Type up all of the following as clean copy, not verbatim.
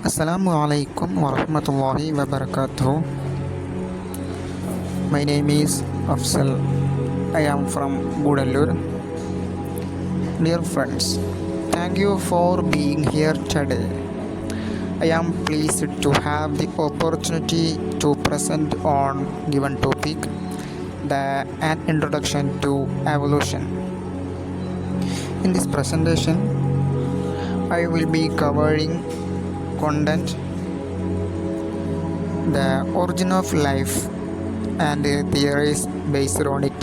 Assalamu alaikum warahmatullahi wabarakatuh. My name is Afzal. I am from Gudallur. Dear friends, thank you for being here today. I am pleased to have the opportunity to present on given topic, an introduction to evolution. In this presentation, I will be covering content, the origin of life and theories based on it,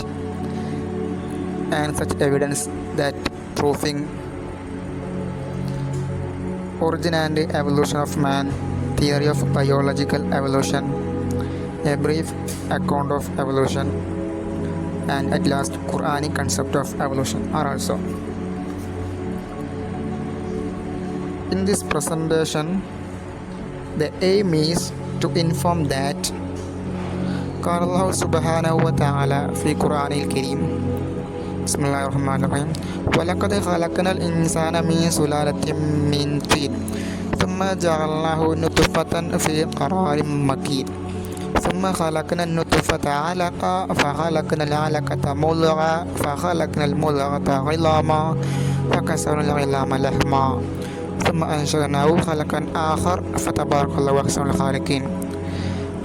and such evidence that proving origin and evolution of man, theory of biological evolution, a brief account of evolution, and at last Quranic concept of evolution are also. In this presentation, the aim is to inform that قال الله سبحانه وتعالى في قرآن الكريم بسم الله الرحمن الرحيم ولقد خلقنا الإنسان من سلالة من طين ثم جعلناه نطفة في قرار مكين ثم خلقنا النطفة علقة فخلقنا العلقة مضغة فخلقنا المضغة عظاما فكسرنا العظام لحما ثم أنشأناه خلقا آخر فتبارك الله أحسن الخالقين.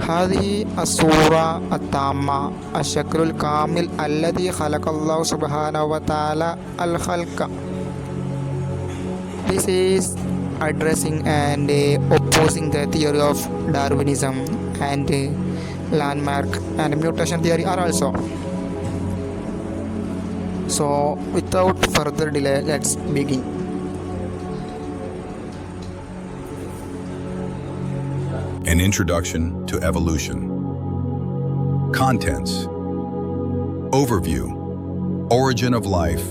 هذه الصورة التامة الشكل الكامل الذي خلق الله سبحانه وتعالى الخلق. This is addressing and opposing the theory of Darwinism and landmark and mutation theory are also. So without further delay, let's begin. An introduction to evolution. Contents. Overview. Origin of life.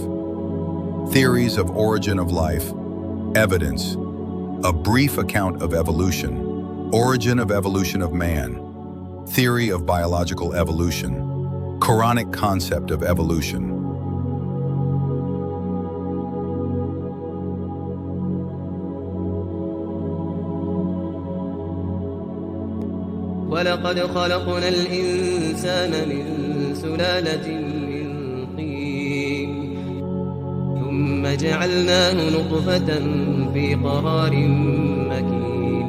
Theories of origin of life. Evidence. A brief account of evolution. Origin of evolution of man. Theory of biological evolution. Quranic concept of evolution. ولقد خلقنا الإنسان من سلالة من طين ثم جعلناه نطفة في قرار مكين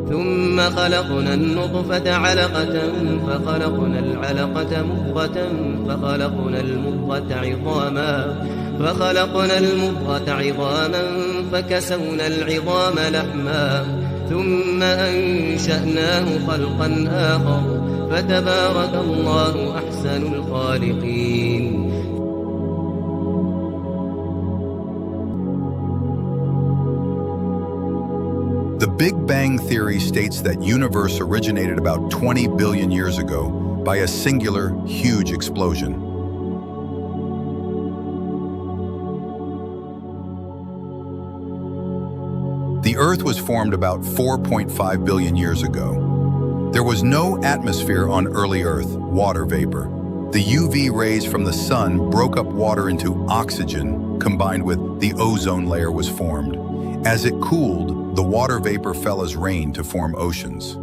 ثم خلقنا النطفة علقة فخلقنا العلقة مضغة فخلقنا المضغة عظاما فكسونا العظام لحما ثم أنشأناه خلقا آخر فتبارك الله أحسن الخالقين. The Big Bang Theory states that universe originated about 20 billion years ago by a singular, huge explosion. The Earth was formed about 4.5 billion years ago. There was no atmosphere on early Earth, water vapor. The UV rays from the sun broke up water into oxygen, combined with the ozone layer was formed. As it cooled, the water vapor fell as rain to form oceans.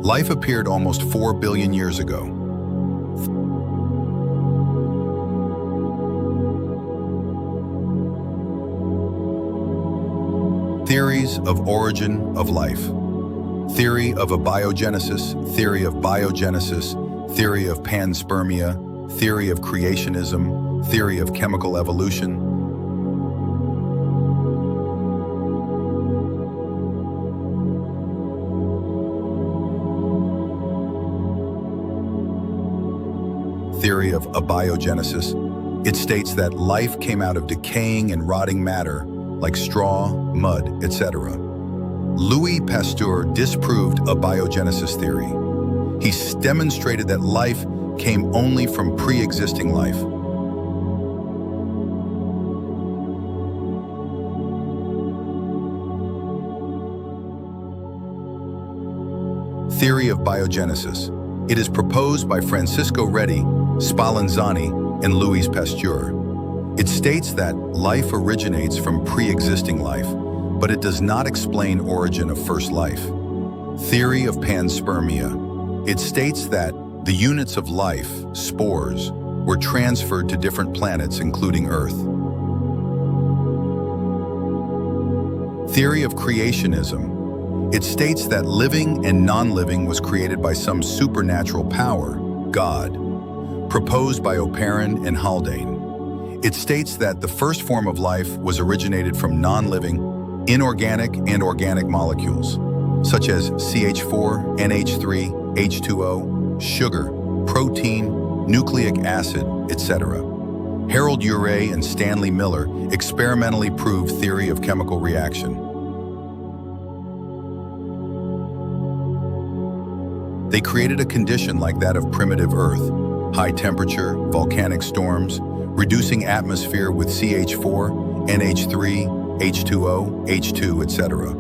Life appeared almost 4 billion years ago. Theories of origin of life. Theory of abiogenesis, theory of biogenesis, theory of panspermia, theory of creationism, theory of chemical evolution. Theory of abiogenesis. It states that life came out of decaying and rotting matter like straw, mud, etc. Louis Pasteur disproved abiogenesis theory. He demonstrated that life came only from pre-existing life. Theory of biogenesis. It is proposed by Francisco Redi, Spallanzani, and Louis Pasteur. It states that life originates from pre-existing life, but it does not explain origin of first life. Theory of panspermia. It states that the units of life, spores, were transferred to different planets, including Earth. Theory of creationism. It states that living and non-living was created by some supernatural power, God, proposed by Oparin and Haldane. It states that the first form of life was originated from non-living, inorganic and organic molecules, such as CH4, NH3, H2O, sugar, protein, nucleic acid, etc. Harold Urey and Stanley Miller experimentally proved theory of chemical reaction. They created a condition like that of primitive Earth, high temperature, volcanic storms, reducing atmosphere with CH4, NH3, H2O, H2, etc.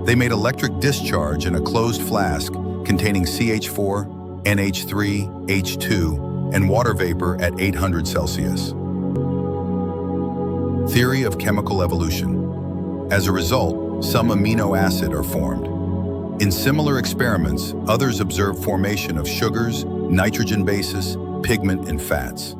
They made electric discharge in a closed flask containing CH4, NH3, H2, and water vapor at 800 Celsius. Theory of chemical evolution. As a result, some amino acid are formed. In similar experiments, others observed formation of sugars, nitrogen bases, pigment, and fats.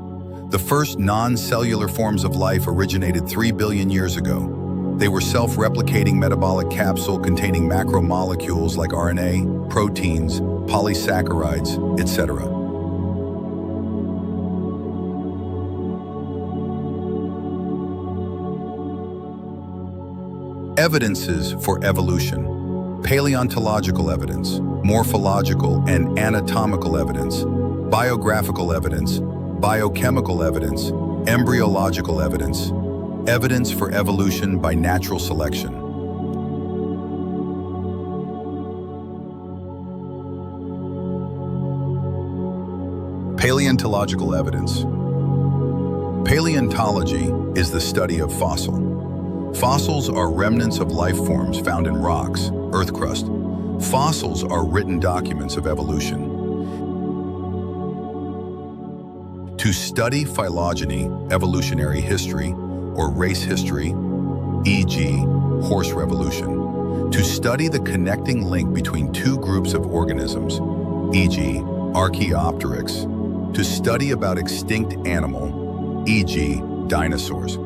The first non-cellular forms of life originated 3 billion years ago. They were self-replicating metabolic capsule containing macromolecules like RNA, proteins, polysaccharides, etc. Evidences for evolution. Paleontological evidence, morphological and anatomical evidence, biographical evidence, biochemical evidence, embryological evidence, evidence for evolution by natural selection. Paleontological evidence. Paleontology is the study of fossil. Fossils are remnants of life forms found in rocks, earth crust. Fossils are written documents of evolution. To study phylogeny, evolutionary history, or race history, e.g., horse revolution. To study the connecting link between two groups of organisms, e.g., Archaeopteryx. To study about extinct animal, e.g., dinosaurs.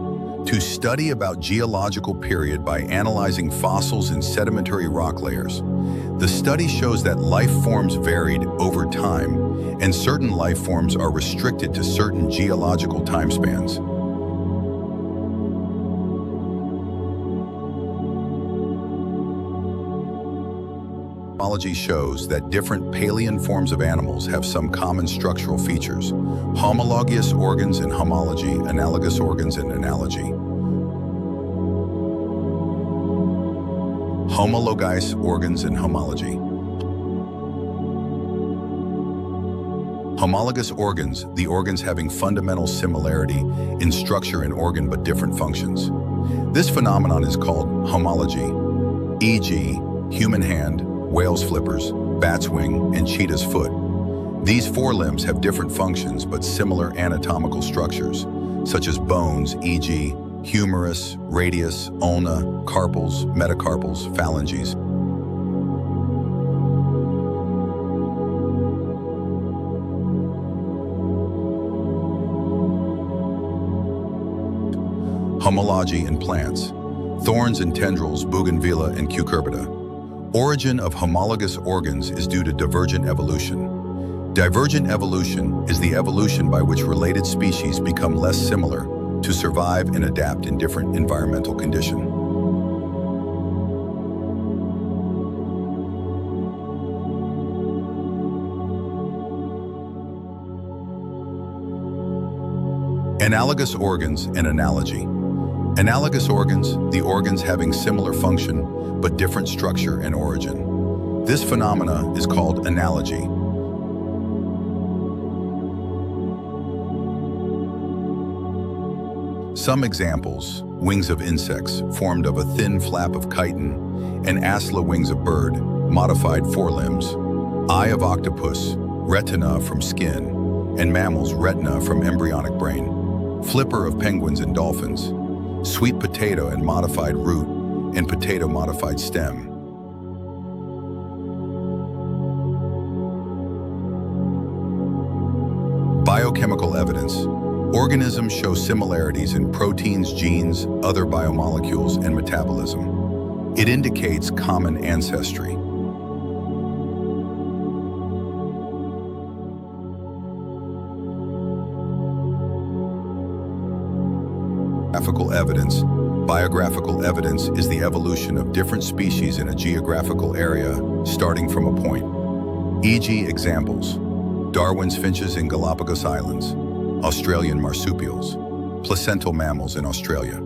To study about geological period by analyzing fossils in sedimentary rock layers. The study shows that life forms varied over time, and certain life forms are restricted to certain geological timespans. Homology shows that different Palean forms of animals have some common structural features. Homologous organs in homology, analogous organs in analogy. Homologous organs in homology. Homologous organs, the organs having fundamental similarity in structure and organ but different functions. This phenomenon is called homology, e.g., human hand, whale's flippers, bat's wing, and cheetah's foot. These forelimbs have different functions but similar anatomical structures, such as bones, e.g., humerus, radius, ulna, carpals, metacarpals, phalanges. Homology in plants. Thorns and tendrils, bougainvillea and cucurbita. Origin of homologous organs is due to divergent evolution. Divergent evolution is the evolution by which related species become less similar to survive and adapt in different environmental conditions. Analogous organs and analogy. Analogous organs, the organs having similar function but different structure and origin. This phenomena is called analogy. Some examples: wings of insects formed of a thin flap of chitin, and asla wings of bird, modified forelimbs, eye of octopus, retina from skin, and mammals retina from embryonic brain, flipper of penguins and dolphins, sweet potato and modified root, and potato-modified stem. Biochemical evidence. Organisms show similarities in proteins, genes, other biomolecules, and metabolism. It indicates common ancestry. Biographical evidence. Biographical evidence is the evolution of different species in a geographical area, starting from a point. E.g. examples: Darwin's finches in Galapagos Islands, Australian marsupials, placental mammals in Australia.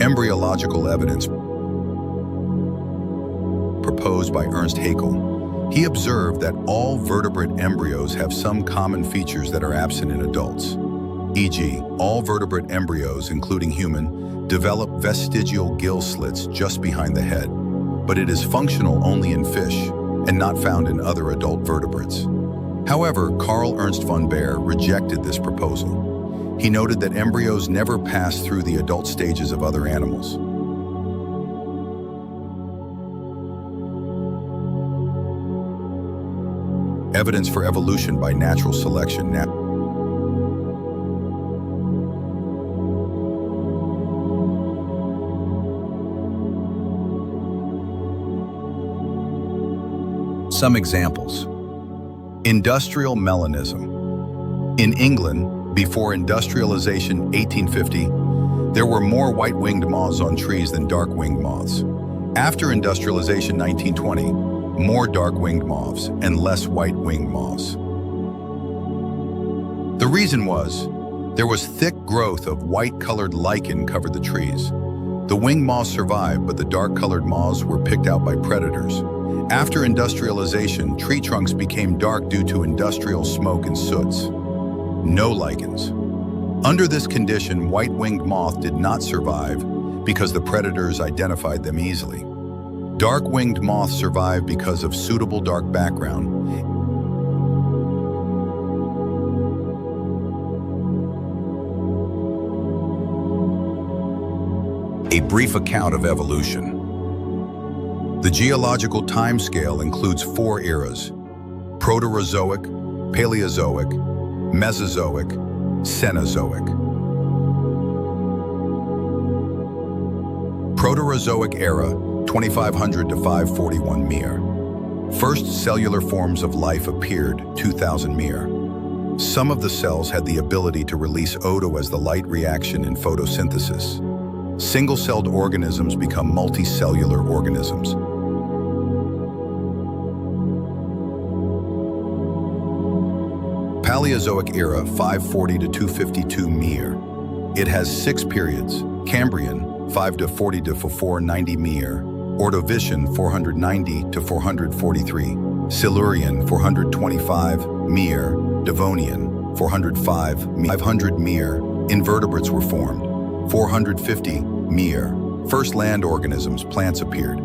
Embryological evidence proposed by Ernst Haeckel. He observed that all vertebrate embryos have some common features that are absent in adults. E.g., all vertebrate embryos, including human, develop vestigial gill slits just behind the head, but it is functional only in fish and not found in other adult vertebrates. However, Carl Ernst von Baer rejected this proposal. He noted that embryos never pass through the adult stages of other animals. Evidence for evolution by natural selection. Some examples. Industrial melanism. In England, before industrialization 1850, there were more white-winged moths on trees than dark-winged moths. After industrialization 1920, more dark-winged moths and less white-winged moths. The reason was, there was thick growth of white-colored lichen covered the trees. The winged moths survived, but the dark-colored moths were picked out by predators. After industrialization, tree trunks became dark due to industrial smoke and soots. No lichens. Under this condition, white-winged moth did not survive because the predators identified them easily. Dark-winged moths survive because of suitable dark background. A brief account of evolution. The geological timescale includes 4 eras: Proterozoic, Paleozoic, Mesozoic, Cenozoic. Proterozoic era, 2500 to 541 Mir. First cellular forms of life appeared 2000 Mir. Some of the cells had the ability to release O2 as the light reaction in photosynthesis. Single-celled organisms become multicellular organisms. Paleozoic era, 540 to 252 Mir. It has 6 periods: Cambrian, 5 to 40 to 490 Mir, Ordovician, 490 to 443, Silurian, 425 Mir, Devonian, 405 500 Mir. Invertebrates were formed. 450 Mir. First land organisms, plants appeared.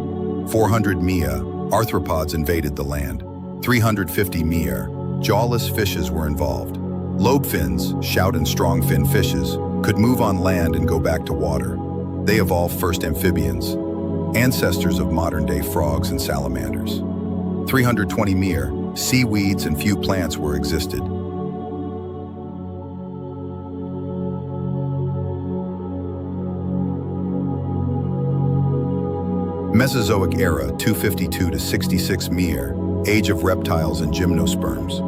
400 Mia, arthropods invaded the land. 350 Mir. Jawless fishes were involved. Lobe fins, shout and strong fin fishes, could move on land and go back to water. They evolved first amphibians, ancestors of modern-day frogs and salamanders. 320 Mir, seaweeds and few plants were existed. Mesozoic era, 252 to 66 Mir, age of reptiles and gymnosperms.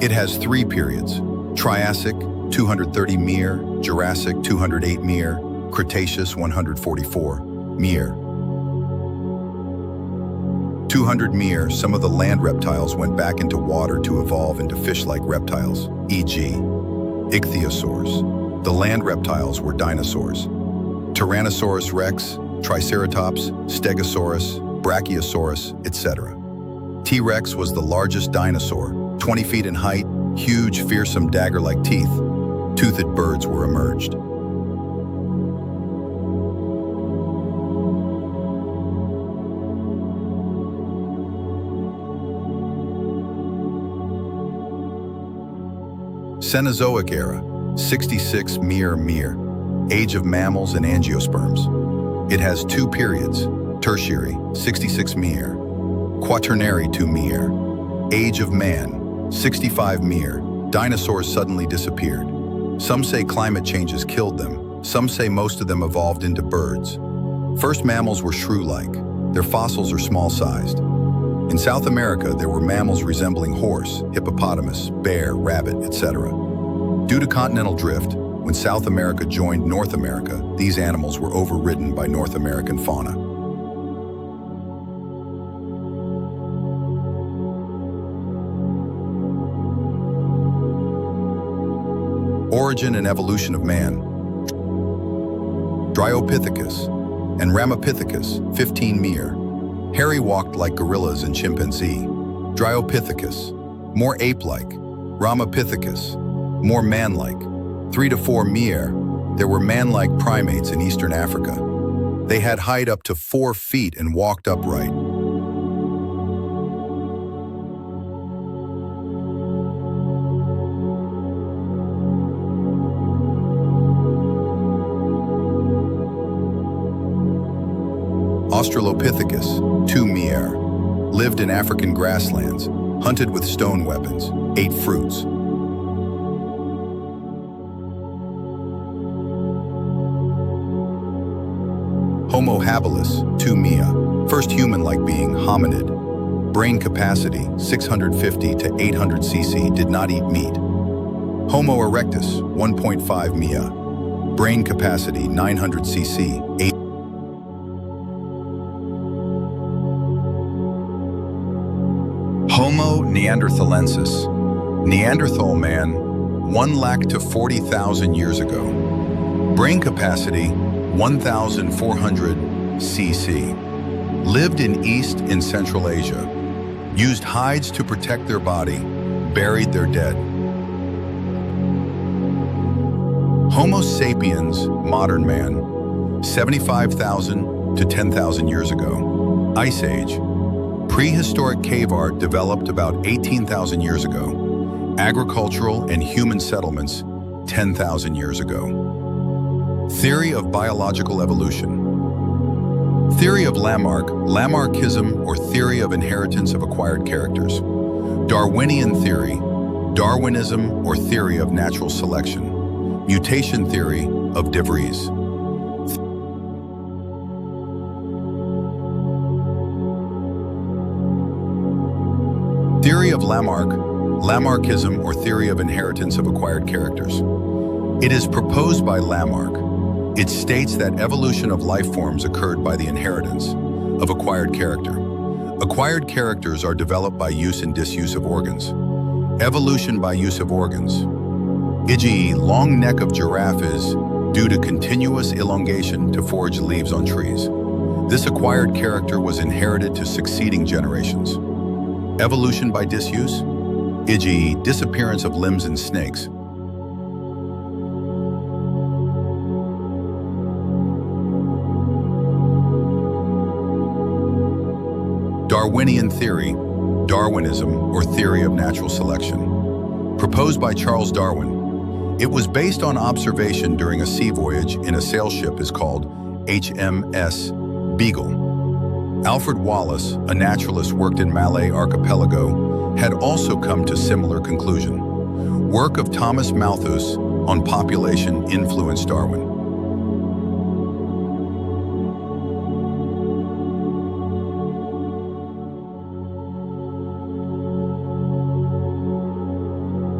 It has 3 periods: Triassic, 230 Mir, Jurassic, 208 Mir, Cretaceous, 144 Mir. 200 Mir, some of the land reptiles went back into water to evolve into fish-like reptiles, e.g. ichthyosaurs. The land reptiles were dinosaurs: Tyrannosaurus rex, Triceratops, Stegosaurus, Brachiosaurus, etc. T-Rex was the largest dinosaur, 20 feet in height, huge, fearsome dagger-like teeth. Toothed birds were emerged. Cenozoic era. 66 Mir, age of mammals and angiosperms. It has two periods, Tertiary, 66 Mir, Quaternary 2 Mir, age of man, 65 Mir, dinosaurs suddenly disappeared. Some say climate changes killed them, some say most of them evolved into birds. First mammals were shrew-like. Their fossils are small-sized. In South America, there were mammals resembling horse, hippopotamus, bear, rabbit, etc. Due to continental drift, when South America joined North America, these animals were overridden by North American fauna. Origin and evolution of man. Dryopithecus and Ramapithecus, 15 Mir. Hairy walked like gorillas and chimpanzee. Dryopithecus, more ape-like. Ramapithecus, more man-like. 3 to 4 Mir, there were man-like primates in Eastern Africa. They had height up to 4 feet and walked upright. Australopithecus, 2 Mir, lived in African grasslands, hunted with stone weapons, ate fruits. Homo habilis, 2 Mia, first human-like being, hominid. Brain capacity, 650 to 800 cc, did not eat meat. Homo erectus, 1.5 Mia. Brain capacity, 900 cc, 8. Homo neanderthalensis, Neanderthal man, 1 lakh to 40,000 years ago. Brain capacity, 1,400 cc. Lived in East and Central Asia. Used hides to protect their body. Buried their dead. Homo sapiens, modern man, 75,000 to 10,000 years ago. Ice Age. Prehistoric cave art developed about 18,000 years ago. Agricultural and human settlements 10,000 years ago. Theory of biological evolution. Theory of Lamarck, Lamarckism or theory of inheritance of acquired characters. Darwinian theory, Darwinism or theory of natural selection. Mutation theory of De Vries. Theory of Lamarck, Lamarckism or theory of inheritance of acquired characters. It is proposed by Lamarck. It states that evolution of life forms occurred by the inheritance of acquired character. Acquired characters are developed by use and disuse of organs. Evolution by use of organs. E.g., long neck of giraffe is due to continuous elongation to forage leaves on trees. This acquired character was inherited to succeeding generations. Evolution by disuse, e.g., disappearance of limbs in snakes. Darwinian theory, Darwinism or theory of natural selection. Proposed by Charles Darwin. It was based on observation during a sea voyage in a sail ship is called HMS Beagle. Alfred Wallace, a naturalist worked in Malay Archipelago, had also come to similar conclusion. Work of Thomas Malthus on population influenced Darwin.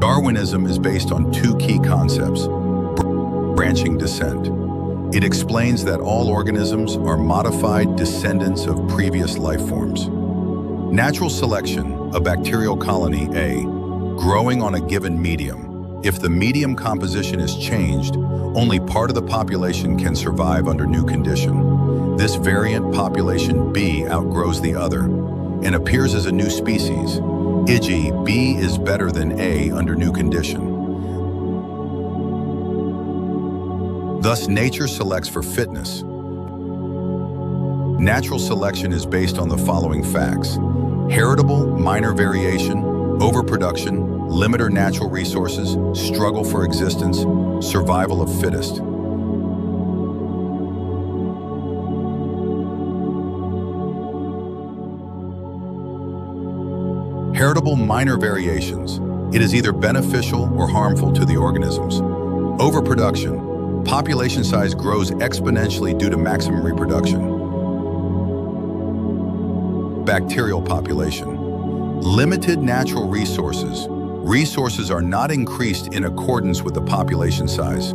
Darwinism is based on two key concepts: branching descent. It explains that all organisms are modified descendants of previous life forms. Natural selection, a bacterial colony, A, growing on a given medium. If the medium composition is changed, only part of the population can survive under new condition. This variant population B outgrows the other and appears as a new species. E.g., B is better than A under new condition. Thus, nature selects for fitness. Natural selection is based on the following facts: heritable minor variation, overproduction, limiter natural resources, struggle for existence, survival of fittest. Heritable minor variations. It is either beneficial or harmful to the organisms. Overproduction. Population size grows exponentially due to maximum reproduction. Bacterial population. Limited natural resources. Resources are not increased in accordance with the population size.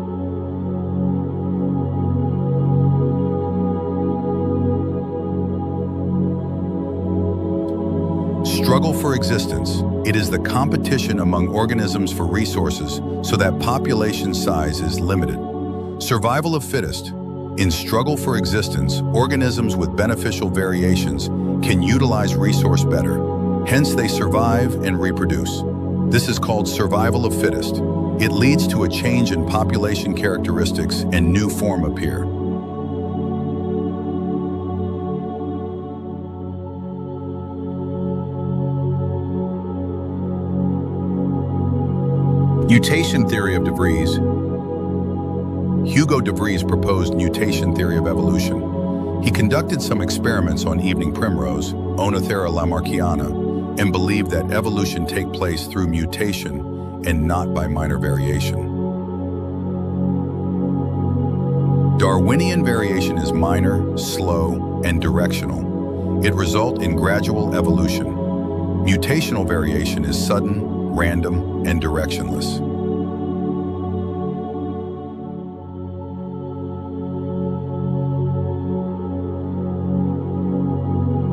Struggle for existence. It is the competition among organisms for resources so that population size is limited. Survival of fittest. In struggle for existence, organisms with beneficial variations can utilize resource better. Hence, they survive and reproduce. This is called survival of fittest. It leads to a change in population characteristics and new form appear. Mutation theory of De Vries. Hugo de Vries proposed mutation theory of evolution. He conducted some experiments on evening primrose, Oenothera lamarckiana, and believed that evolution take place through mutation and not by minor variation. Darwinian variation is minor, slow, and directional. It results in gradual evolution. Mutational variation is sudden, random, and directionless.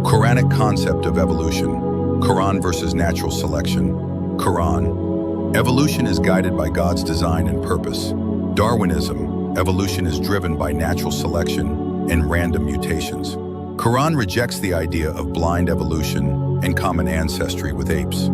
Quranic concept of evolution. Quran versus natural selection. Quran. Evolution is guided by God's design and purpose. Darwinism. Evolution is driven by natural selection and random mutations. Quran rejects the idea of blind evolution and common ancestry with apes.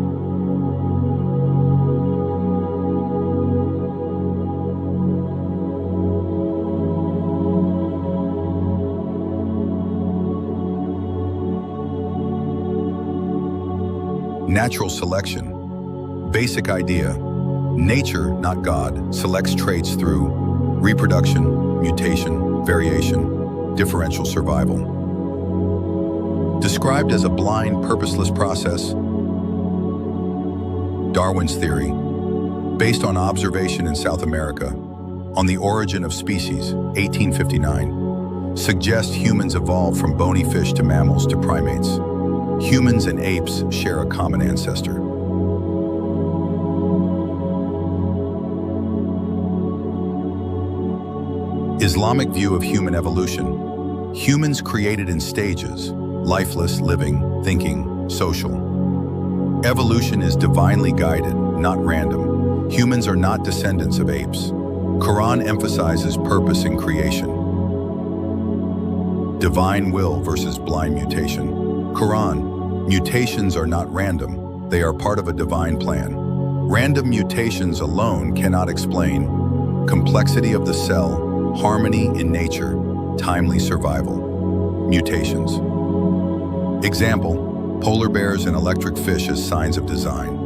Natural selection. Basic idea. Nature, not God, selects traits through reproduction, mutation, variation, differential survival. Described as a blind, purposeless process. Darwin's theory, based on observation in South America, on the origin of species, 1859, suggests humans evolved from bony fish to mammals to primates. Humans and apes share a common ancestor. Islamic view of human evolution. Humans created in stages, lifeless, living, thinking, social. Evolution is divinely guided, not random. Humans are not descendants of apes. Quran emphasizes purpose in creation. Divine will versus blind mutation. Quran, mutations are not random, they are part of a divine plan. Random mutations alone cannot explain complexity of the cell, harmony in nature, timely survival. Mutations. Example, polar bears and electric fish as signs of design.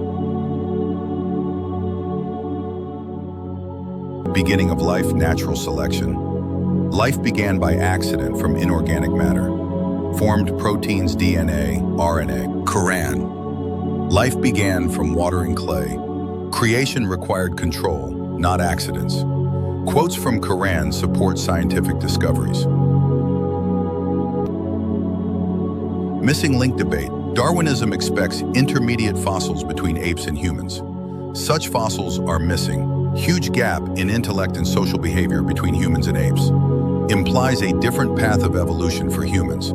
Beginning of life, natural selection. Life began by accident from inorganic matter. Formed proteins, DNA, RNA. Quran. Life began from water and clay. Creation required control, not accidents. Quotes from Quran support scientific discoveries. Missing link debate. Darwinism expects intermediate fossils between apes and humans. Such fossils are missing. Huge gap in intellect and social behavior between humans and apes. Implies a different path of evolution for humans.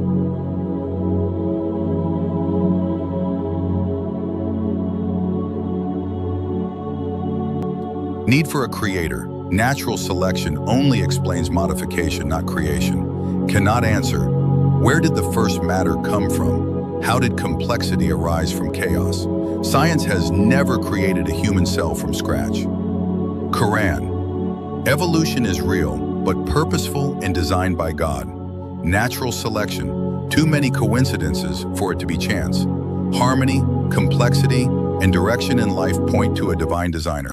Need for a creator. Natural selection only explains modification, not creation. Cannot answer. Where did the first matter come from? How did complexity arise from chaos? Science has never created a human cell from scratch. Quran. Evolution is real, but purposeful and designed by God. Natural selection. Too many coincidences for it to be chance. Harmony, complexity, and direction in life point to a divine designer.